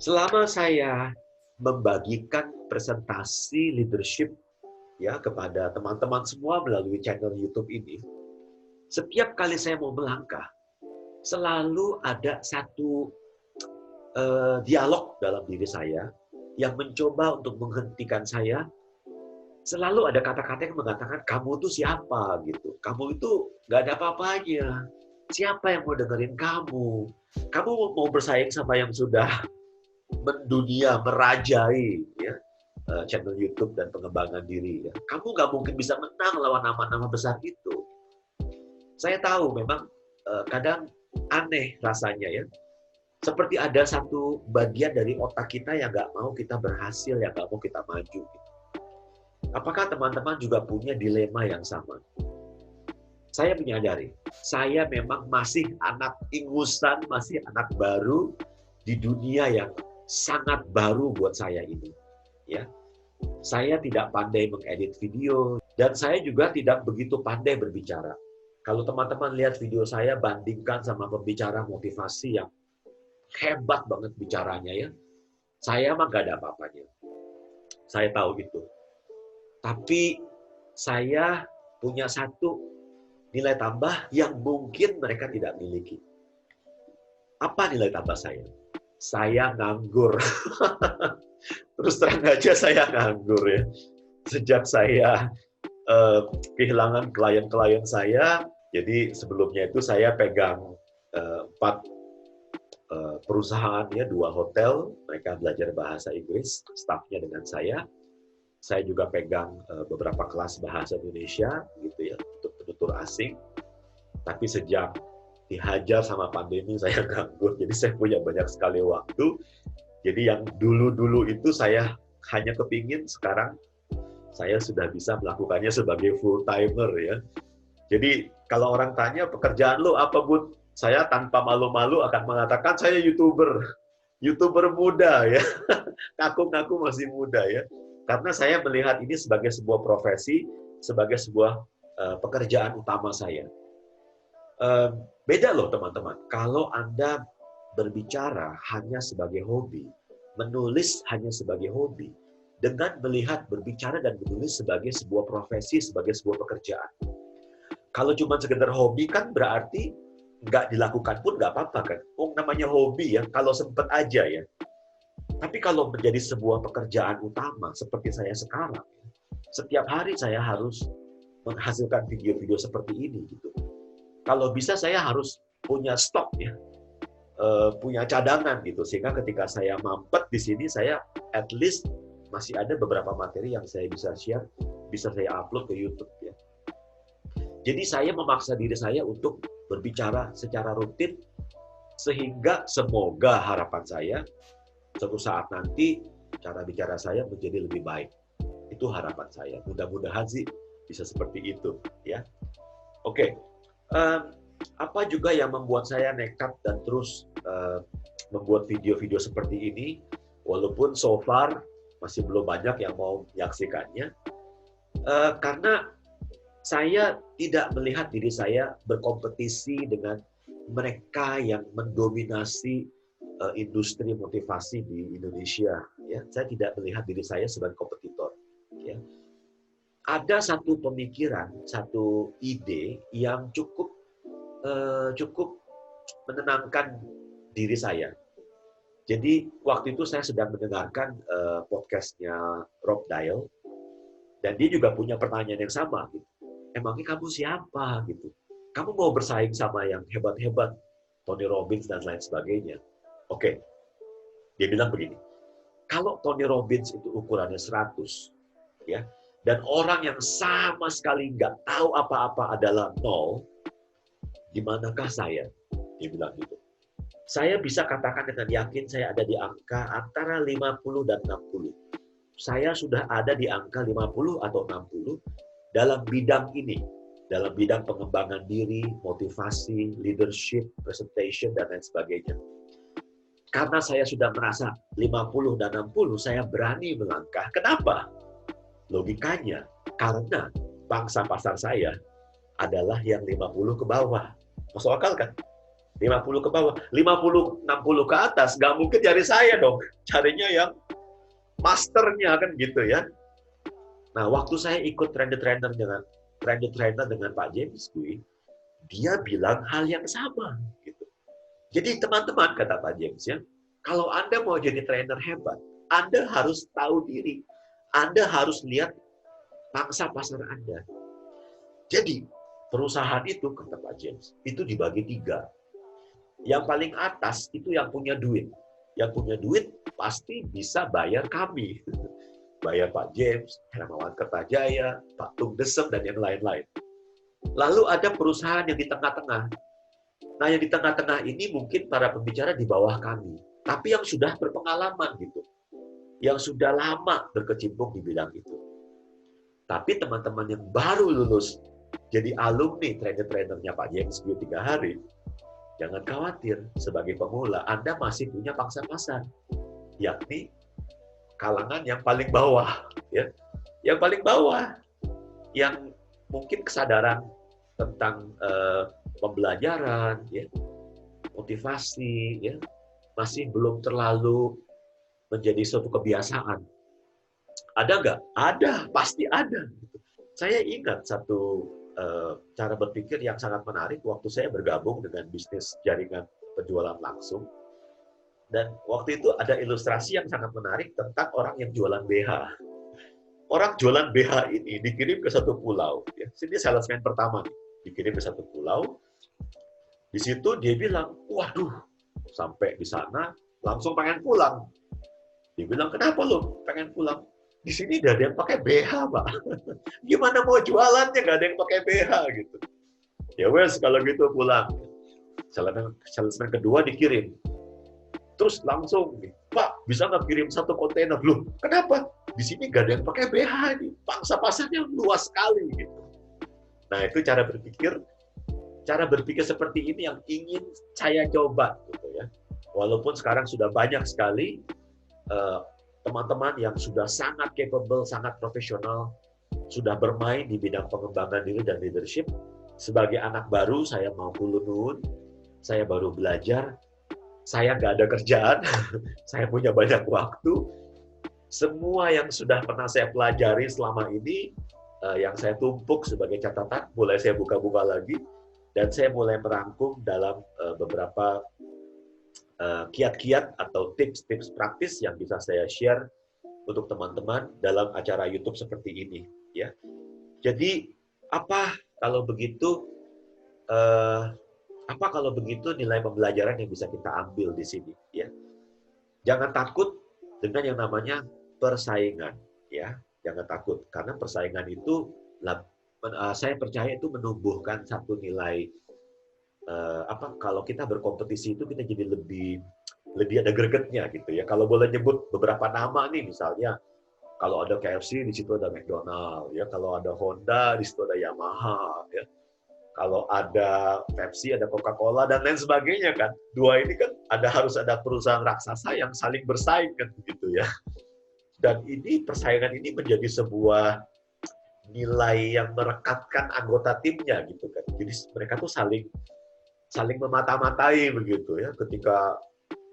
Selama saya membagikan presentasi leadership ya kepada teman-teman semua melalui channel YouTube ini, setiap kali saya mau melangkah, selalu ada satu dialog dalam diri saya yang mencoba untuk menghentikan saya. Selalu ada kata-kata yang mengatakan, kamu itu siapa gitu. Kamu itu nggak ada apa-apanya. Siapa yang mau dengerin kamu? Kamu mau bersaing sama yang sudah mendunia, merajai ya, channel YouTube dan pengembangan diri. Ya. Kamu nggak mungkin bisa menang lawan nama-nama besar itu. Saya tahu memang kadang aneh rasanya ya. Seperti ada satu bagian dari otak kita yang nggak mau kita berhasil, yang nggak mau kita maju. Apakah teman-teman juga punya dilema yang sama? Saya menyadari, saya memang masih anak ingusan, masih anak baru di dunia yang sangat baru buat saya ini. Ya, saya tidak pandai mengedit video dan saya juga tidak begitu pandai berbicara. Kalau teman-teman lihat video saya, bandingkan sama pembicara motivasi yang hebat banget bicaranya ya. Saya mah gak ada apa-apanya. Saya tahu itu. Tapi saya punya satu nilai tambah yang mungkin mereka tidak miliki. Apa nilai tambah saya? Saya nganggur. Terus terang aja saya nganggur ya. Sejak saya kehilangan klien-klien saya, jadi sebelumnya itu saya pegang 4 perusahaan ya, 2 hotel, mereka belajar bahasa Inggris, stafnya dengan saya. Saya juga pegang beberapa kelas bahasa Indonesia gitu ya untuk penutur asing. Tapi sejak dihajar sama pandemi saya nganggur, jadi saya punya banyak sekali waktu. Jadi yang dulu-dulu itu saya hanya kepingin, sekarang saya sudah bisa melakukannya sebagai full timer ya. Jadi kalau orang tanya pekerjaan lo apa Bud? Saya tanpa malu-malu akan mengatakan saya YouTuber muda ya. Ngaku-ngaku masih muda ya. Karena saya melihat ini sebagai sebuah profesi, sebagai sebuah pekerjaan utama saya. Beda loh teman-teman. Kalau Anda berbicara hanya sebagai hobi, menulis hanya sebagai hobi, dengan melihat berbicara dan menulis sebagai sebuah profesi, sebagai sebuah pekerjaan. Kalau cuma sekedar hobi kan berarti nggak dilakukan pun nggak apa-apa kan. Oh, namanya hobi ya, kalau sempat aja ya. Tapi kalau menjadi sebuah pekerjaan utama seperti saya sekarang, setiap hari saya harus menghasilkan video-video seperti ini gitu. Kalau bisa saya harus punya stok ya, punya cadangan gitu, sehingga ketika saya mampet di sini saya at least masih ada beberapa materi yang saya bisa share, bisa saya upload ke YouTube ya. Jadi saya memaksa diri saya untuk berbicara secara rutin sehingga semoga harapan saya suatu saat nanti cara bicara saya menjadi lebih baik. Itu harapan saya. Mudah-mudahan sih bisa seperti itu ya. Oke. Apa juga yang membuat saya nekat dan terus membuat video-video seperti ini walaupun so far masih belum banyak yang mau menyaksikannya. Karena saya tidak melihat diri saya berkompetisi dengan mereka yang mendominasi industri motivasi di Indonesia. Ya, saya tidak melihat diri saya sebagai kompetitor. Ya. Ada satu pemikiran, satu ide yang cukup menenangkan diri saya. Jadi waktu itu saya sedang mendengarkan podcastnya Rob Dial, dan dia juga punya pertanyaan yang sama. Gitu. Emangnya kamu siapa gitu? Kamu mau bersaing sama yang hebat-hebat, Tony Robbins dan lain sebagainya. Oke, dia bilang begini, kalau Tony Robbins itu ukurannya 100, ya, dan orang yang sama sekali nggak tahu apa-apa adalah 0, di manakah saya? Dia bilang gitu. Saya bisa katakan dengan yakin saya ada di angka antara 50 dan 60. Saya sudah ada di angka 50 atau 60, dalam bidang ini, dalam bidang pengembangan diri, motivasi, leadership, presentation, dan lain sebagainya. Karena saya sudah merasa 50 dan 60, saya berani melangkah. Kenapa? Logikanya, karena pangsa pasar saya adalah yang 50 ke bawah. Masuk akal kan? 50 ke bawah, 50, 60 ke atas, nggak mungkin cari saya dong. Carinya yang masternya kan gitu ya. Nah, waktu saya ikut trainer dengan Pak James Kui, dia bilang hal yang sama gitu. Jadi teman-teman, kata Pak James ya, kalau Anda mau jadi trainer hebat, Anda harus tahu diri. Anda harus lihat pangsa pasar Anda. Jadi, perusahaan itu, kata Pak James, itu dibagi 3. Yang paling atas itu yang punya duit. Yang punya duit pasti bisa bayar kami. Bayar Pak James, Hermawan Kertajaya, Pak Tung Desem, dan yang lain-lain. Lalu ada perusahaan yang di tengah-tengah. Nah, yang di tengah-tengah ini mungkin para pembicara di bawah kami. Tapi yang sudah berpengalaman gitu. Yang sudah lama berkecimpung di bidang itu. Tapi teman-teman yang baru lulus jadi alumni trainer-trainernya Pak James 3 hari, jangan khawatir, sebagai pemula Anda masih punya pangsa pasar, yakni kalangan yang paling bawah, ya, yang paling bawah, yang mungkin kesadaran tentang pembelajaran, ya, motivasi, ya, masih belum terlalu menjadi suatu kebiasaan. Ada nggak? Ada, pasti ada. Saya ingat satu cara berpikir yang sangat menarik waktu saya bergabung dengan bisnis jaringan penjualan langsung. Dan waktu itu ada ilustrasi yang sangat menarik tentang orang yang jualan BH. Orang jualan BH ini dikirim ke satu pulau. Ya. Sini salesman pertama nih, dikirim ke satu pulau. Di situ dia bilang, waduh, sampai di sana langsung pengen pulang. Dia bilang, kenapa lo pengen pulang? Di sini nggak ada yang pakai BH, Pak. Gimana mau jualannya nggak ada yang pakai BH gitu. Ya wes, kalau gitu pulang. Salesman kedua dikirim. Terus langsung, Pak, bisa nggak kirim 1 kontainer? Loh, kenapa? Di sini nggak ada yang pakai BH nih. Pangsa pasarnya luas sekali gitu. Nah, itu cara berpikir seperti ini yang ingin saya coba gitu ya. Walaupun sekarang sudah banyak sekali teman-teman yang sudah sangat capable, sangat profesional, sudah bermain di bidang pengembangan diri dan leadership. Sebagai anak baru, saya mau kulunun, saya baru belajar, saya nggak ada kerjaan, saya punya banyak waktu. Semua yang sudah pernah saya pelajari selama ini, yang saya tumpuk sebagai catatan, mulai saya buka-buka lagi, dan saya mulai merangkum dalam beberapa kiat-kiat atau tips-tips praktis yang bisa saya share untuk teman-teman dalam acara YouTube seperti ini, ya. Jadi apa kalau begitu nilai pembelajaran yang bisa kita ambil di sini, ya? Jangan takut dengan yang namanya persaingan, ya. Jangan takut karena persaingan itu saya percaya itu menumbuhkan satu nilai kalau kita berkompetisi itu kita jadi lebih ada gregetnya gitu ya. Kalau boleh nyebut beberapa nama nih, misalnya kalau ada KFC di situ ada McDonald, ya. Kalau ada Honda di situ ada Yamaha, ya. Kalau ada Pepsi ada Coca-Cola dan lain sebagainya kan. Dua ini kan harus ada perusahaan raksasa yang saling bersaing kan begitu ya. Dan ini persaingan ini menjadi sebuah nilai yang merekatkan anggota timnya gitu kan. Jadi mereka tuh saling memata-matai begitu ya. Ketika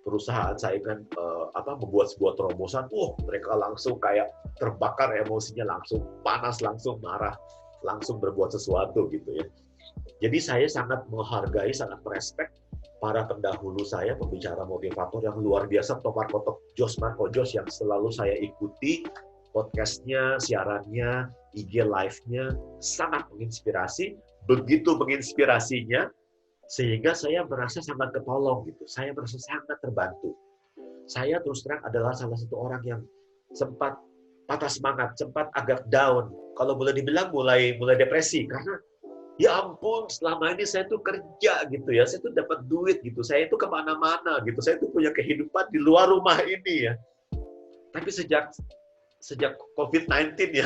perusahaan saingan membuat sebuah terobosan, mereka langsung kayak terbakar emosinya, langsung panas, langsung marah, langsung berbuat sesuatu gitu ya. Jadi saya sangat menghargai, sangat merespek para pendahulu saya, pembicara motivator yang luar biasa, Marco Jos yang selalu saya ikuti podcastnya, siarannya, IG live-nya, sangat menginspirasi. Begitu menginspirasinya, sehingga saya merasa sangat ketolong gitu. Saya merasa sangat terbantu. Saya terus terang adalah salah satu orang yang sempat patah semangat, sempat agak down. Kalau boleh dibilang mulai depresi karena ya ampun, selama ini saya tuh kerja gitu ya, saya tuh dapat duit gitu, saya itu kemana-mana gitu, saya tuh punya kehidupan di luar rumah ini ya. Tapi sejak COVID-19 ya,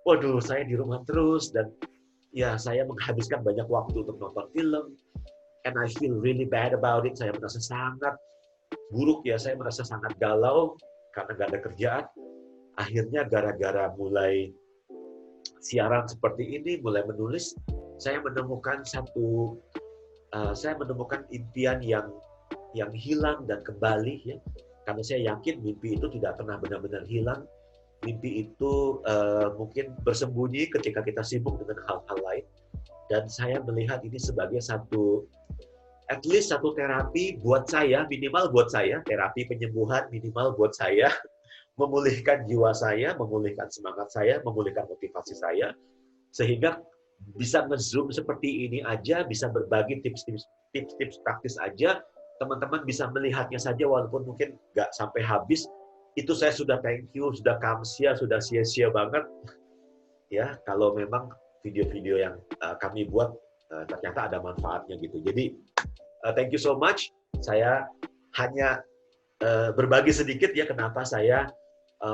waduh, saya di rumah terus dan ya saya menghabiskan banyak waktu untuk nonton film, and I feel really bad about it. Saya merasa sangat buruk ya, saya merasa sangat galau karena nggak ada kerjaan. Akhirnya gara-gara mulai siaran seperti ini, mulai menulis, saya menemukan satu saya menemukan impian yang hilang dan kembali, ya. Karena saya yakin mimpi itu tidak pernah benar-benar hilang. Mimpi itu mungkin bersembunyi ketika kita sibuk dengan hal-hal lain. Dan saya melihat ini sebagai at least satu terapi buat saya, minimal buat saya, terapi penyembuhan minimal buat saya, memulihkan jiwa saya, memulihkan semangat saya, memulihkan motivasi saya, sehingga bisa nge-zoom seperti ini aja, bisa berbagi tips-tips praktis aja, teman-teman bisa melihatnya saja walaupun mungkin nggak sampai habis, itu saya sudah thank you, sudah kamsia, sudah sia-sia banget. Ya, kalau memang video-video yang kami buat ternyata ada manfaatnya gitu. Jadi, thank you so much. Saya hanya berbagi sedikit ya kenapa saya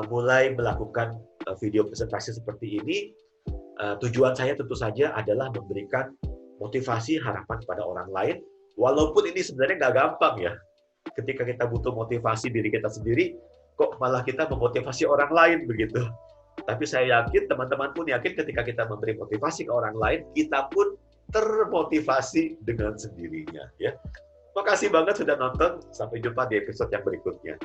mulai melakukan video presentasi seperti ini. Tujuan saya tentu saja adalah memberikan motivasi, harapan kepada orang lain. Walaupun ini sebenarnya nggak gampang ya. Ketika kita butuh motivasi diri kita sendiri, kok malah kita memotivasi orang lain begitu. Tapi saya yakin, teman-teman pun yakin ketika kita memberi motivasi ke orang lain, kita pun termotivasi dengan sendirinya. Ya. Makasih banget sudah nonton. Sampai jumpa di episode yang berikutnya.